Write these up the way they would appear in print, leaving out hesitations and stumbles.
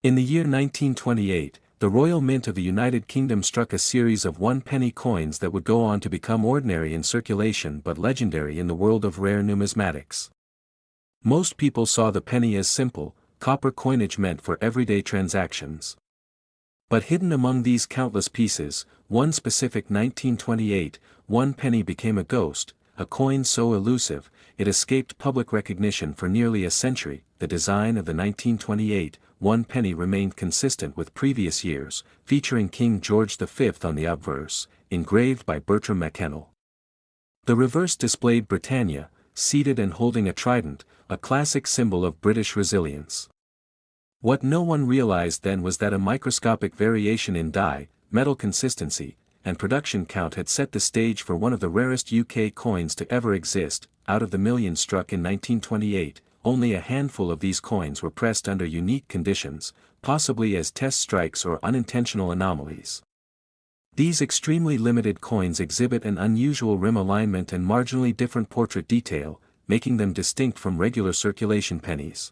In the year 1928, the Royal Mint of the United Kingdom struck a series of one-penny coins that would go on to become ordinary in circulation but legendary in the world of rare numismatics. Most people saw the penny as simple, copper coinage meant for everyday transactions. But hidden among these countless pieces, one specific 1928, one penny became a ghost, a coin so elusive, it escaped public recognition for nearly a century. The design of the 1928, one penny remained consistent with previous years, featuring King George V on the obverse, engraved by Bertram Mackennal. The reverse displayed Britannia, seated and holding a trident, a classic symbol of British resilience. What no one realized then was that a microscopic variation in die, metal consistency, and production count had set the stage for one of the rarest UK coins to ever exist. Out of the million struck in 1928, only a handful of these coins were pressed under unique conditions, possibly as test strikes or unintentional anomalies. These extremely limited coins exhibit an unusual rim alignment and marginally different portrait detail, making them distinct from regular circulation pennies.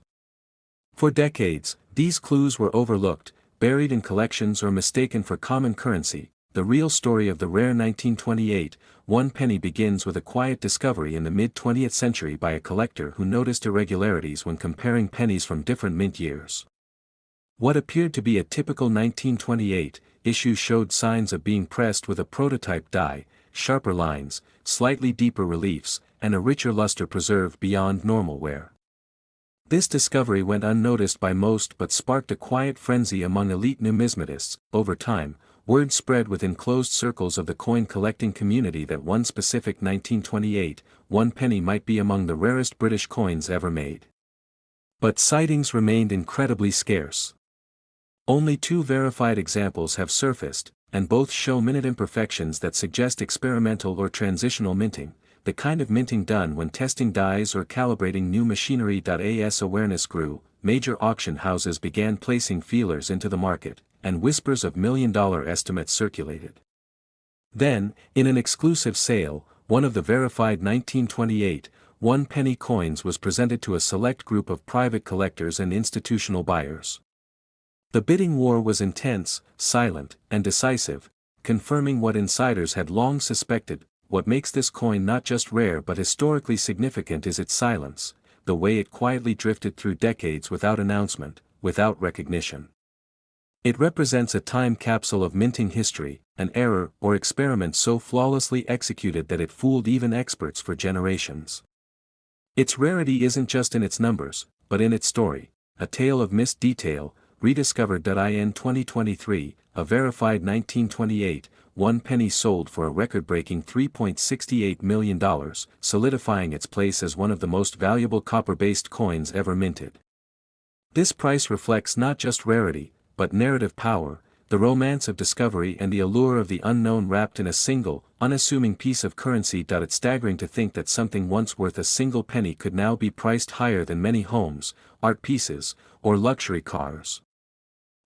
For decades, these clues were overlooked, buried in collections or mistaken for common currency. The real story of the rare 1928, one penny begins with a quiet discovery in the mid-20th century by a collector who noticed irregularities when comparing pennies from different mint years. What appeared to be a typical 1928 issue showed signs of being pressed with a prototype die, sharper lines, slightly deeper reliefs, and a richer luster preserved beyond normal wear. This discovery went unnoticed by most but sparked a quiet frenzy among elite numismatists. Over time, word spread within closed circles of the coin collecting community that one specific 1928, one penny might be among the rarest British coins ever made. But sightings remained incredibly scarce. Only 2 verified examples have surfaced, and both show minute imperfections that suggest experimental or transitional minting, the kind of minting done when testing dies or calibrating new machinery. As awareness grew, major auction houses began placing feelers into the market, and whispers of million-dollar estimates circulated. Then, in an exclusive sale, one of the verified 1928, one penny coins was presented to a select group of private collectors and institutional buyers. The bidding war was intense, silent, and decisive, confirming what insiders had long suspected. What makes this coin not just rare but historically significant is its silence, the way it quietly drifted through decades without announcement, without recognition. It represents a time capsule of minting history, an error or experiment so flawlessly executed that it fooled even experts for generations. Its rarity isn't just in its numbers, but in its story, a tale of missed detail, rediscovered. In 2023, a verified 1928, one penny sold for a record-breaking $3.68 million, solidifying its place as one of the most valuable copper-based coins ever minted. This price reflects not just rarity, but narrative power, the romance of discovery and the allure of the unknown wrapped in a single, unassuming piece of currency. It's staggering to think that something once worth a single penny could now be priced higher than many homes, art pieces, or luxury cars.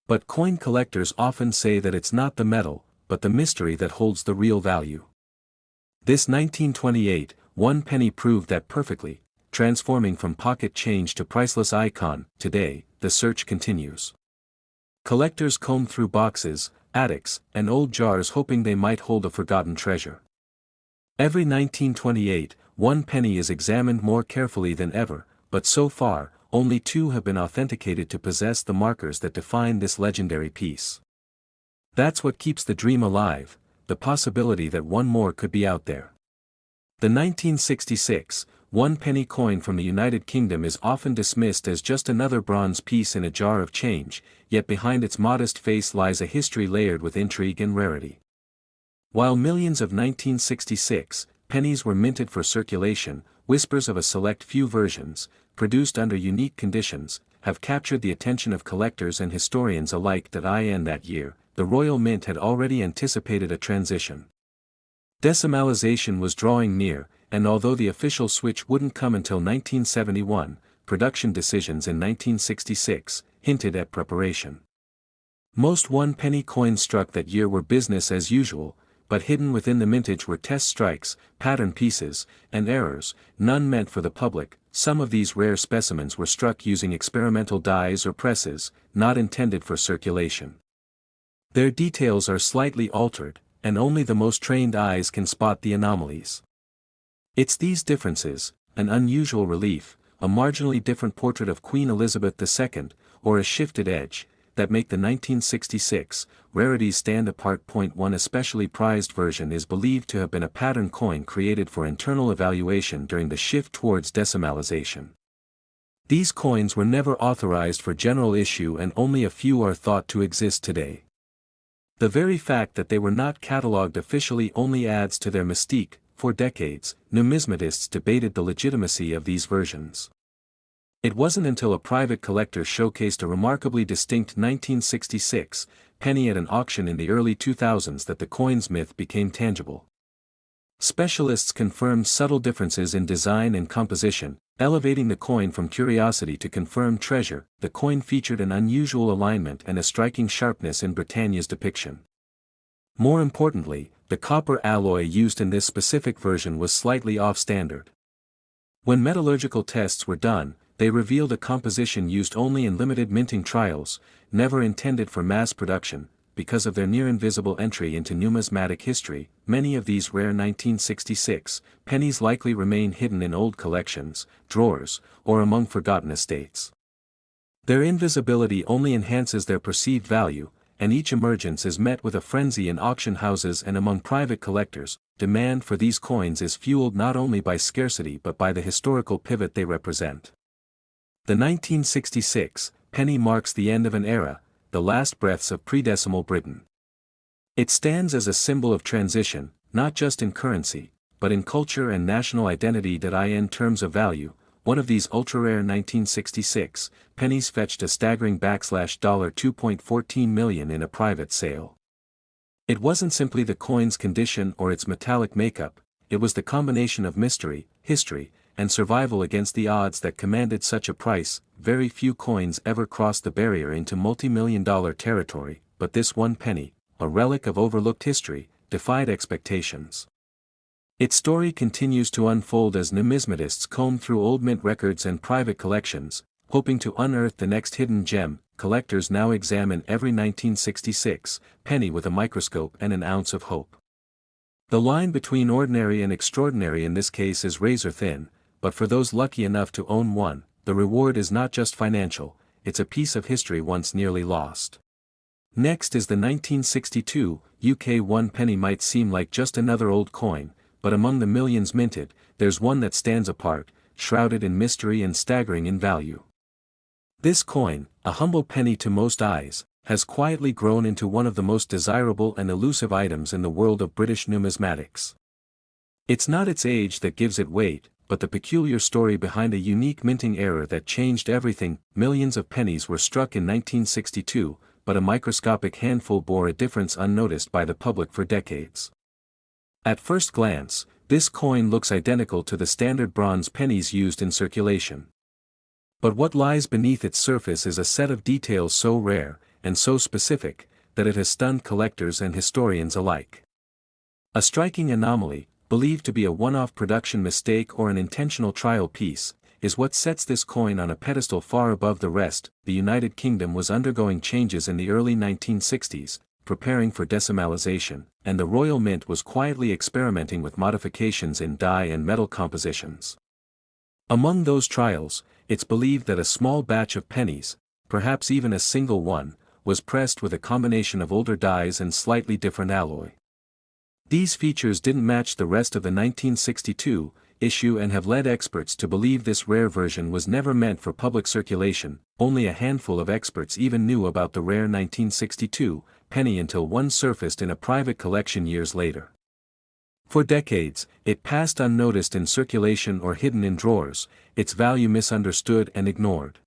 But coin collectors often say that it's not the metal, but the mystery that holds the real value. This 1928, one penny proved that perfectly, transforming from pocket change to priceless icon. Today, the search continues. Collectors comb through boxes, attics, and old jars hoping they might hold a forgotten treasure. Every 1928, one penny is examined more carefully than ever, but so far, only 2 have been authenticated to possess the markers that define this legendary piece. That's what keeps the dream alive, the possibility that one more could be out there. The 1966, one penny coin from the United Kingdom is often dismissed as just another bronze piece in a jar of change, yet behind its modest face lies a history layered with intrigue and rarity. While millions of 1966 pennies were minted for circulation, whispers of a select few versions, produced under unique conditions, have captured the attention of collectors and historians alike. In that year, the Royal Mint had already anticipated a transition. Decimalization was drawing near, and although the official switch wouldn't come until 1971, production decisions in 1966 hinted at preparation. Most one-penny coins struck that year were business as usual, but hidden within the mintage were test strikes, pattern pieces, and errors, none meant for the public. some of these rare specimens were struck using experimental dies or presses, not intended for circulation. Their details are slightly altered, and only the most trained eyes can spot the anomalies. It's these differences, an unusual relief, a marginally different portrait of Queen Elizabeth II, or a shifted edge, that make the 1966 rarities stand apart. One especially prized version is believed to have been a pattern coin created for internal evaluation during the shift towards decimalization. These coins were never authorized for general issue and only a few are thought to exist today. The very fact that they were not catalogued officially only adds to their mystique. For decades, numismatists debated the legitimacy of these versions. It wasn't until a private collector showcased a remarkably distinct 1966 penny at an auction in the early 2000s that the coin's myth became tangible. Specialists confirmed subtle differences in design and composition, elevating the coin from curiosity to confirmed treasure. The coin featured an unusual alignment and a striking sharpness in Britannia's depiction. More importantly, the copper alloy used in this specific version was slightly off-standard. When metallurgical tests were done, they revealed a composition used only in limited minting trials, never intended for mass production. Because of their near-invisible entry into numismatic history, many of these rare 1966 pennies likely remain hidden in old collections, drawers, or among forgotten estates. Their invisibility only enhances their perceived value, and each emergence is met with a frenzy in auction houses and among private collectors. Demand for these coins is fueled not only by scarcity but by the historical pivot they represent. The 1966 penny marks the end of an era, the last breaths of pre-decimal Britain. It stands as a symbol of transition, not just in currency, but in culture and national identity. In terms of value, one of these ultra-rare 1966 pennies fetched a staggering $2.14 million in a private sale. It wasn't simply the coin's condition or its metallic makeup, it was the combination of mystery, history, and survival against the odds that commanded such a price. Very few coins ever crossed the barrier into multi-million-dollar territory, but this one penny, a relic of overlooked history, defied expectations. Its story continues to unfold as numismatists comb through old mint records and private collections, hoping to unearth the next hidden gem. Collectors now examine every 1966 penny with a microscope and an ounce of hope. The line between ordinary and extraordinary in this case is razor thin, but for those lucky enough to own one, the reward is not just financial, it's a piece of history once nearly lost. Next is the 1962 UK 1 penny. Might seem like just another old coin, but among the millions minted, there's one that stands apart, shrouded in mystery and staggering in value. This coin, a humble penny to most eyes, has quietly grown into one of the most desirable and elusive items in the world of British numismatics. It's not its age that gives it weight, but the peculiar story behind a unique minting error that changed everything. Millions of pennies were struck in 1962, but a microscopic handful bore a difference unnoticed by the public for decades. At first glance, this coin looks identical to the standard bronze pennies used in circulation. But what lies beneath its surface is a set of details so rare, and so specific, that it has stunned collectors and historians alike. A striking anomaly, believed to be a one-off production mistake or an intentional trial piece, is what sets this coin on a pedestal far above the rest. The United Kingdom was undergoing changes in the early 1960s, preparing for decimalization, and the Royal Mint was quietly experimenting with modifications in die and metal compositions. Among those trials, it's believed that a small batch of pennies, perhaps even a single one, was pressed with a combination of older dies and slightly different alloy. These features didn't match the rest of the 1962 issue and have led experts to believe this rare version was never meant for public circulation. Only a handful of experts even knew about the rare 1962 penny until one surfaced in a private collection years later. For decades, it passed unnoticed in circulation or hidden in drawers, its value misunderstood and ignored.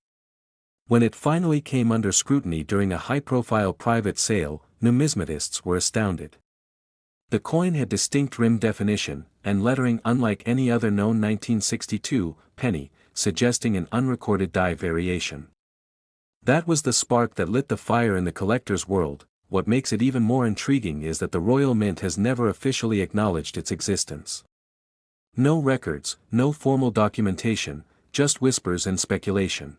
When it finally came under scrutiny during a high-profile private sale, numismatists were astounded. The coin had distinct rim definition, and lettering unlike any other known 1962 penny, suggesting an unrecorded die variation. That was the spark that lit the fire in the collector's world. What makes it even more intriguing is that the Royal Mint has never officially acknowledged its existence. No records, no formal documentation, just whispers and speculation.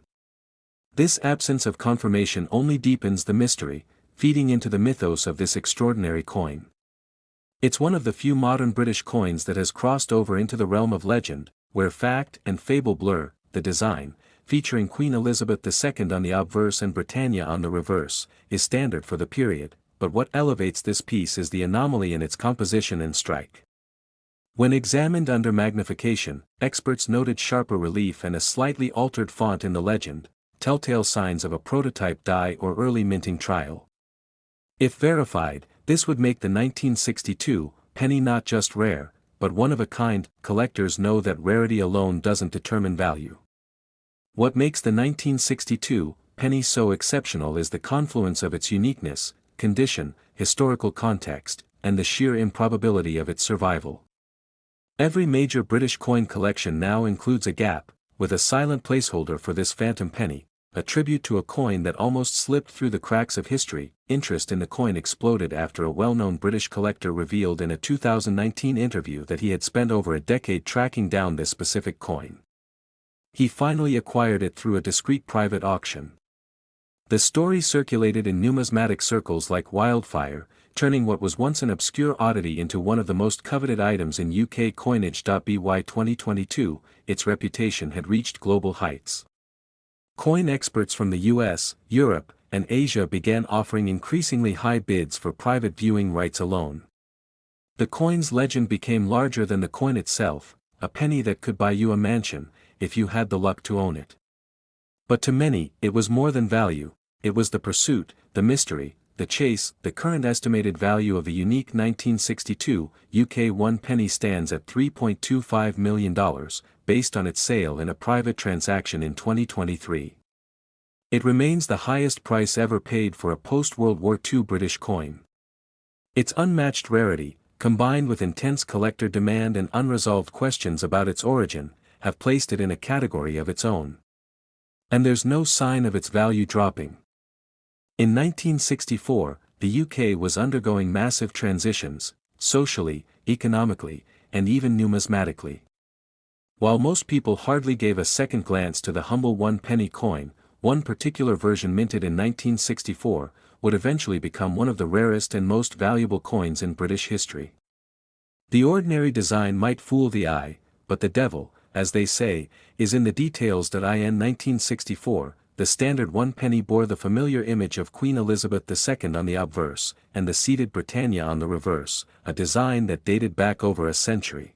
This absence of confirmation only deepens the mystery, feeding into the mythos of this extraordinary coin. It's one of the few modern British coins that has crossed over into the realm of legend, where fact and fable blur. The design, featuring Queen Elizabeth II on the obverse and Britannia on the reverse, is standard for the period, but what elevates this piece is the anomaly in its composition and strike. When examined under magnification, experts noted sharper relief and a slightly altered font in the legend, telltale signs of a prototype die or early minting trial. If verified, this would make the 1962 penny not just rare, but one of a kind. Collectors know that rarity alone doesn't determine value. What makes the 1962 penny so exceptional is the confluence of its uniqueness, condition, historical context, and the sheer improbability of its survival. Every major British coin collection now includes a gap, with a silent placeholder for this phantom penny, a tribute to a coin that almost slipped through the cracks of history. Interest in the coin exploded after a well-known British collector revealed in a 2019 interview that he had spent over a decade tracking down this specific coin. He finally acquired it through a discreet private auction. The story circulated in numismatic circles like wildfire, turning what was once an obscure oddity into one of the most coveted items in UK coinage. By 2022, its reputation had reached global heights. Coin experts from the US, Europe, and Asia began offering increasingly high bids for private viewing rights alone. The coin's legend became larger than the coin itself, a penny that could buy you a mansion, if you had the luck to own it. But to many, it was more than value. It was the pursuit, the mystery, the chase. The current estimated value of a unique 1962 UK 1 penny stands at $3.25 million, based on its sale in a private transaction in 2023. It remains the highest price ever paid for a post-World War II British coin. Its unmatched rarity, combined with intense collector demand and unresolved questions about its origin, have placed it in a category of its own. And there's no sign of its value dropping. In 1964, the UK was undergoing massive transitions, socially, economically, and even numismatically. While most people hardly gave a second glance to the humble 1 penny coin, one particular version minted in 1964 would eventually become one of the rarest and most valuable coins in British history. The ordinary design might fool the eye, but the devil, as they say, is in the details. In 1964, the standard 1 penny bore the familiar image of Queen Elizabeth II on the obverse, and the seated Britannia on the reverse, a design that dated back over a century.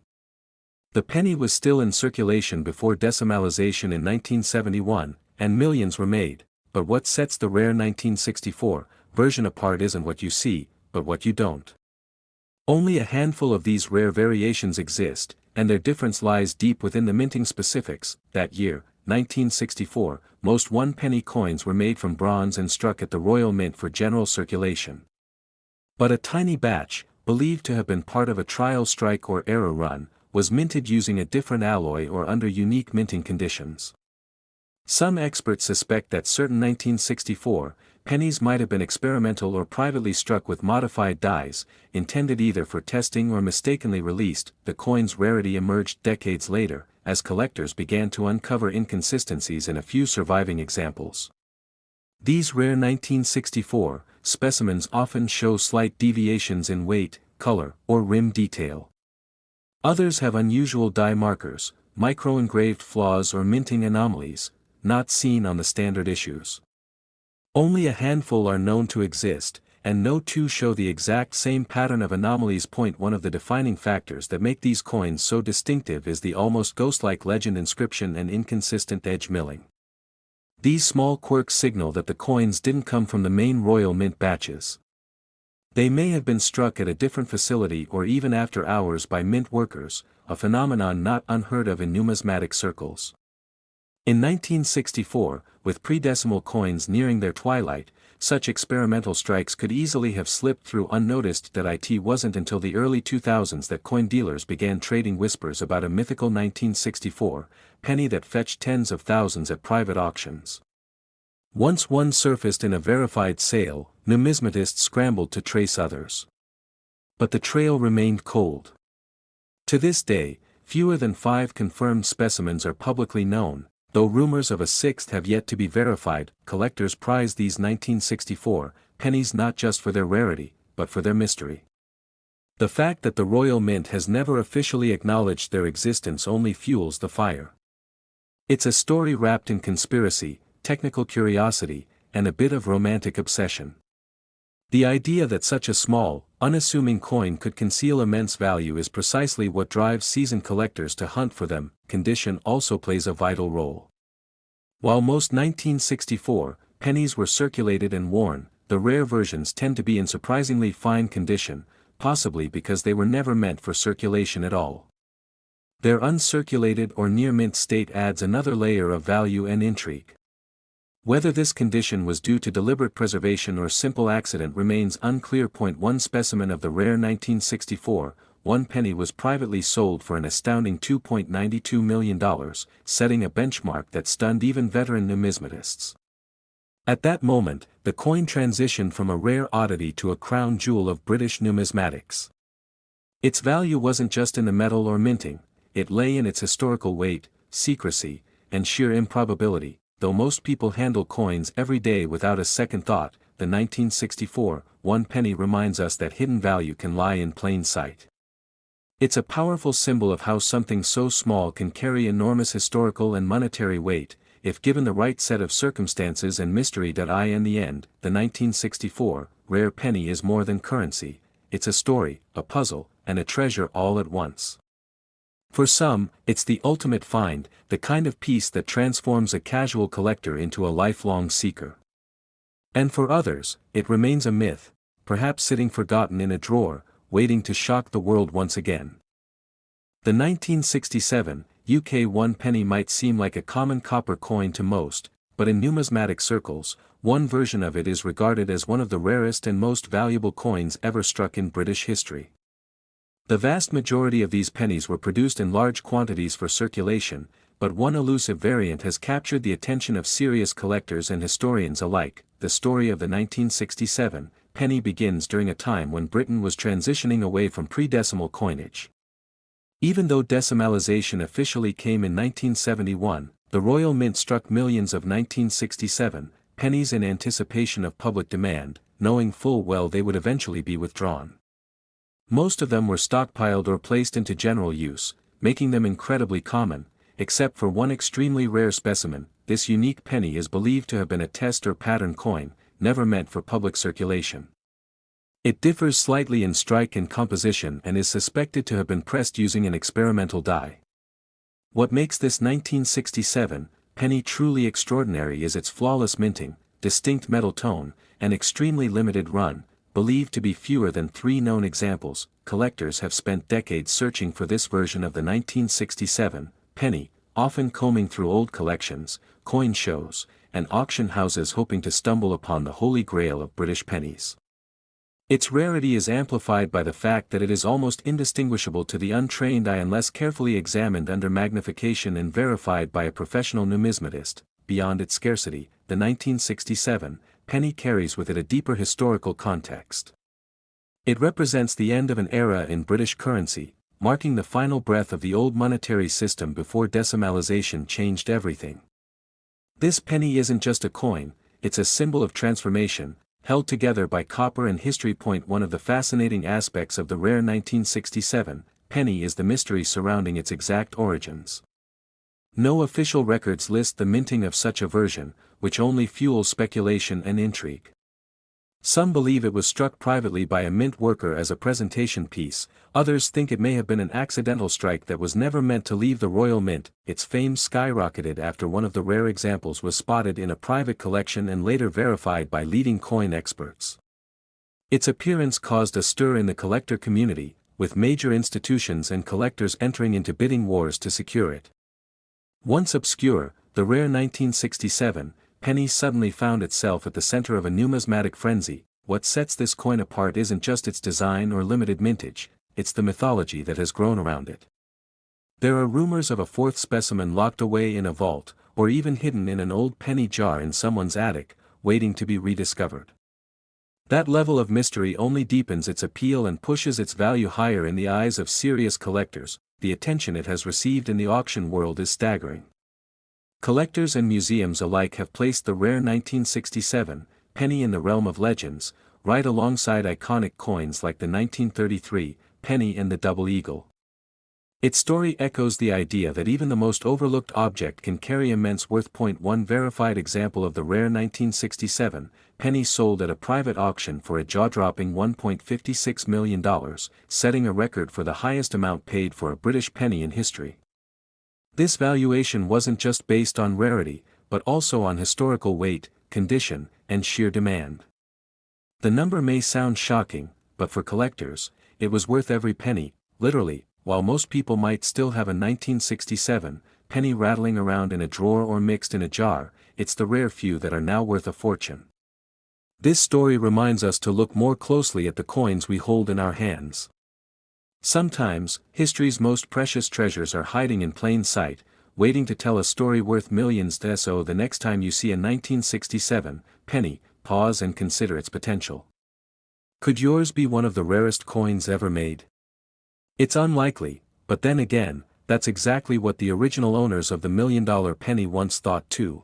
The penny was still in circulation before decimalization in 1971, and millions were made, but what sets the rare 1964 version apart isn't what you see, but what you don't. Only a handful of these rare variations exist, and their difference lies deep within the minting specifics. That year, 1964, most 1 penny coins were made from bronze and struck at the Royal Mint for general circulation. But a tiny batch, believed to have been part of a trial strike or error run, was minted using a different alloy or under unique minting conditions. Some experts suspect that certain 1964 pennies might have been experimental or privately struck with modified dies, intended either for testing or mistakenly released. The coin's rarity emerged decades later, as collectors began to uncover inconsistencies in a few surviving examples. These rare 1964 specimens often show slight deviations in weight, color, or rim detail. Others have unusual die markers, micro-engraved flaws or minting anomalies, not seen on the standard issues. Only a handful are known to exist, and no two show the exact same pattern of anomalies. One of the defining factors that make these coins so distinctive is the almost ghost-like legend inscription and inconsistent edge milling. These small quirks signal that the coins didn't come from the main Royal Mint batches. They may have been struck at a different facility or even after hours by mint workers, a phenomenon not unheard of in numismatic circles. In 1964, with pre-decimal coins nearing their twilight, such experimental strikes could easily have slipped through unnoticed. It wasn't until the early 2000s that coin dealers began trading whispers about a mythical 1964 penny that fetched tens of thousands at private auctions. Once one surfaced in a verified sale, numismatists scrambled to trace others. But the trail remained cold. To this day, fewer than 5 confirmed specimens are publicly known, though rumors of a sixth have yet to be verified. Collectors prize these 1964 pennies not just for their rarity, but for their mystery. The fact that the Royal Mint has never officially acknowledged their existence only fuels the fire. It's a story wrapped in conspiracy, technical curiosity, and a bit of romantic obsession. The idea that such a small, unassuming coin could conceal immense value is precisely what drives seasoned collectors to hunt for them. Condition also plays a vital role. While most 1964 pennies were circulated and worn, the rare versions tend to be in surprisingly fine condition, possibly because they were never meant for circulation at all. Their uncirculated or near-mint state adds another layer of value and intrigue. Whether this condition was due to deliberate preservation or simple accident remains unclear. One specimen of the rare 1964 one penny was privately sold for an astounding $2.92 million, setting a benchmark that stunned even veteran numismatists. At that moment, the coin transitioned from a rare oddity to a crown jewel of British numismatics. Its value wasn't just in the metal or minting, it lay in its historical weight, secrecy, and sheer improbability. Though most people handle coins every day without a second thought, the 1964 one penny reminds us that hidden value can lie in plain sight. It's a powerful symbol of how something so small can carry enormous historical and monetary weight, if given the right set of circumstances and mystery. In the end, the 1964 rare penny is more than currency, it's a story, a puzzle, and a treasure all at once. For some, it's the ultimate find, the kind of piece that transforms a casual collector into a lifelong seeker. And for others, it remains a myth, perhaps sitting forgotten in a drawer, waiting to shock the world once again. The 1967 UK one penny might seem like a common copper coin to most, but in numismatic circles, one version of it is regarded as one of the rarest and most valuable coins ever struck in British history. The vast majority of these pennies were produced in large quantities for circulation, but one elusive variant has captured the attention of serious collectors and historians alike. The story of the 1967 penny begins during a time when Britain was transitioning away from pre-decimal coinage. Even though decimalization officially came in 1971, the Royal Mint struck millions of 1967 pennies in anticipation of public demand, knowing full well they would eventually be withdrawn. Most of them were stockpiled or placed into general use, making them incredibly common, except for one extremely rare specimen. This unique penny is believed to have been a test or pattern coin, never meant for public circulation. It differs slightly in strike and composition and is suspected to have been pressed using an experimental die. What makes this 1967 penny truly extraordinary is its flawless minting, distinct metal tone, and extremely limited run. Believed to be fewer than 3 known examples, collectors have spent decades searching for this version of the 1967 penny, often combing through old collections, coin shows, and auction houses hoping to stumble upon the holy grail of British pennies. Its rarity is amplified by the fact that it is almost indistinguishable to the untrained eye unless carefully examined under magnification and verified by a professional numismatist. Beyond its scarcity, the 1967 penny carries with it a deeper historical context. It represents the end of an era in British currency, marking the final breath of the old monetary system before decimalization changed everything. This penny isn't just a coin, it's a symbol of transformation, held together by copper and history. One of the fascinating aspects of the rare 1967 penny is the mystery surrounding its exact origins. No official records list the minting of such a version, which only fuels speculation and intrigue. Some believe it was struck privately by a mint worker as a presentation piece, others think it may have been an accidental strike that was never meant to leave the Royal Mint. Its fame skyrocketed after one of the rare examples was spotted in a private collection and later verified by leading coin experts. Its appearance caused a stir in the collector community, with major institutions and collectors entering into bidding wars to secure it. Once obscure, the rare 1967 penny suddenly found itself at the center of a numismatic frenzy. What sets this coin apart isn't just its design or limited mintage, it's the mythology that has grown around it. There are rumors of a fourth specimen locked away in a vault, or even hidden in an old penny jar in someone's attic, waiting to be rediscovered. That level of mystery only deepens its appeal and pushes its value higher in the eyes of serious collectors. the attention it has received in the auction world is staggering. Collectors and museums alike have placed the rare 1967 penny in the realm of legends, right alongside iconic coins like the 1933 penny and the double eagle. Its story echoes the idea that even the most overlooked object can carry immense worth. One verified example of the rare 1967 penny sold at a private auction for a jaw-dropping $1.56 million, setting a record for the highest amount paid for a British penny in history. This valuation wasn't just based on rarity, but also on historical weight, condition, and sheer demand. The number may sound shocking, but for collectors, it was worth every penny, literally. While most people might still have a 1967 penny rattling around in a drawer or mixed in a jar, it's the rare few that are now worth a fortune. This story reminds us to look more closely at the coins we hold in our hands. Sometimes, history's most precious treasures are hiding in plain sight, waiting to tell a story worth millions. So the next time you see a 1967 penny, pause and consider its potential. Could yours be one of the rarest coins ever made? It's unlikely, but then again, that's exactly what the original owners of the $1 million penny once thought too.